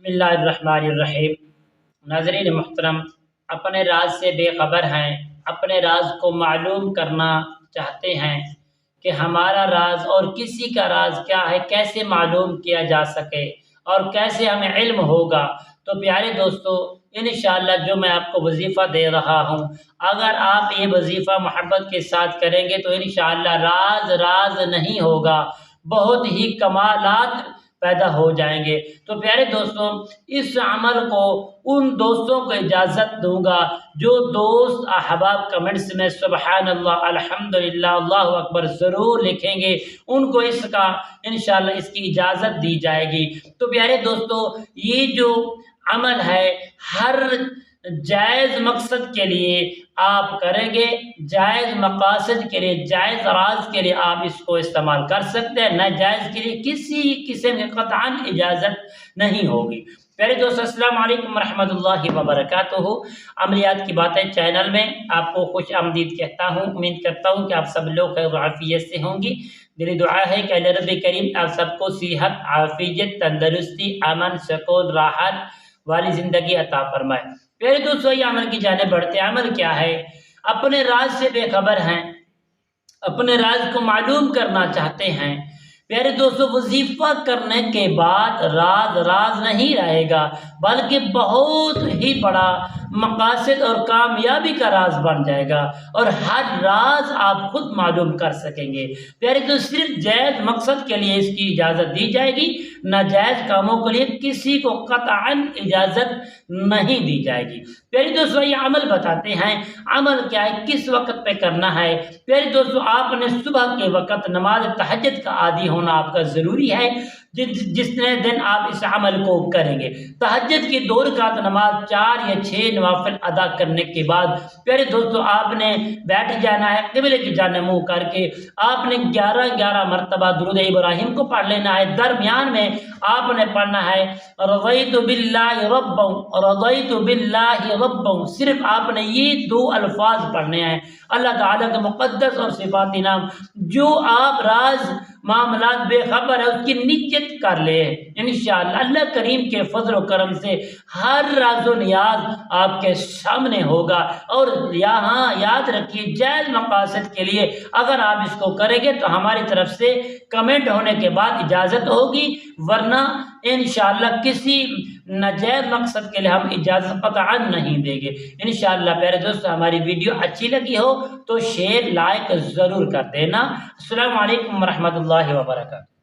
बिस्मिल्लाहिर्रहमानिर्रहीम। नाज़रीन मुहतरम, अपने राज से बेखबर हैं, अपने राज को मालूम करना चाहते हैं कि हमारा राज और किसी का राज क्या है, कैसे मालूम किया जा सके और कैसे हमें इल्म होगा। तो प्यारे दोस्तों, इंशाअल्लाह जो मैं आपको वजीफ़ा दे रहा हूँ, अगर आप ये वजीफ़ा मोहब्बत के साथ करेंगे तो इंशाअल्लाह राज राज नहीं होगा, बहुत ही कमालात पैदा हो जाएंगे। तो प्यारे दोस्तों, इस अमल को उन दोस्तों को इजाज़त दूंगा जो दोस्त अहबाब कमेंट्स में सुबहान अल्लाह, अल्हम्दुलिल्लाह, अल्लाहु अकबर ज़रूर लिखेंगे, उनको इसका इंशाअल्लाह इसकी इजाज़त दी जाएगी। तो प्यारे दोस्तों, ये जो अमल है हर जायज़ मकसद के लिए आप करेंगे, जायज़ मकासद के लिए, जायज़ राज के लिए आप इसको इस्तेमाल कर सकते हैं, नाजायज़ के लिए किसी किस्म की क़तअन इजाज़त नहीं होगी। प्यारे दोस्तों, अस्सलाम वालेकुम रहमतुल्लाहि व बरकातुहू। अमलियात की बातें चैनल में आपको खुश आमदीद कहता हूँ। उम्मीद करता हूँ कि आप सब लोग खैर व आफियत से होंगी। मेरी दुआ है कि अल्लाह रब्बे करीम आप सबको सेहत, आफियत, तंदरुस्ती, अमन, सुकून, राहत वाली ज़िंदगी अता फरमाए। प्यारे दोस्तों, ये अमल की जाने बढ़ते। अमल क्या है? अपने राज से बेखबर हैं, अपने राज को मालूम करना चाहते हैं। प्यारे दोस्तों, वजीफा करने के बाद राज राज नहीं रहेगा, बल्कि बहुत ही बड़ा मकासद और कामयाबी का राज बन जाएगा और हर राज आप खुद मालूम कर सकेंगे। प्यारे दोस्तों, सिर्फ जायज़ मकसद के लिए इसकी इजाज़त दी जाएगी, नाजायज़ कामों के लिए किसी को कतअन इजाज़त नहीं दी जाएगी। प्यारे दोस्तों, ये अमल बताते हैं। अमल क्या है, किस वक्त पे करना है? प्यारे दोस्तों, आपने सुबह के वक्त नमाज तहज्जुद का आदी होना आपका ज़रूरी है। जितने दिन आप इस अमल को करेंगे, तहज्जुद की 2 रकात नमाज 4 या 6 नवाफिल अदा करने के बाद प्यारे दोस्तों आपने बैठ जाना है, क़िबले की जानिब मुँह करके आपने 11-11 मरतबा दुरूद इब्राहिम को पढ़ लेना है। दरमियान में आपने पढ़ना है रज़ीतु बिल्लाहि रब्बन, रज़ीतु बिल्लाहि रब्बन। सिर्फ आपने ये 2 अल्फाज पढ़ने हैं। अल्लाह ताला के मुक़द्दस और सिफ़ाती नाम जो आप राज मामलात बेखबर है उसकी नियत कर ले, इंशाअल्लाह अल्लाह करीम के फजल व करम से हर राज़ो नियाज आपके सामने होगा। और यहाँ याद रखिए, जायज़ मकासद के लिए अगर आप इसको करेंगे तो हमारी तरफ से कमेंट होने के बाद इजाज़त होगी, वरना इंशाअल्लाह किसी नाजायज़ मकसद के लिए हम इजाज़त क़तअन नहीं देंगे इंशाअल्लाह। प्यारे दोस्तों, हमारी वीडियो अच्छी लगी हो तो शेयर लाइक ज़रूर कर देना। अस्सलामु अलैकुम रहमतुल्लाहि व बरकातुहू।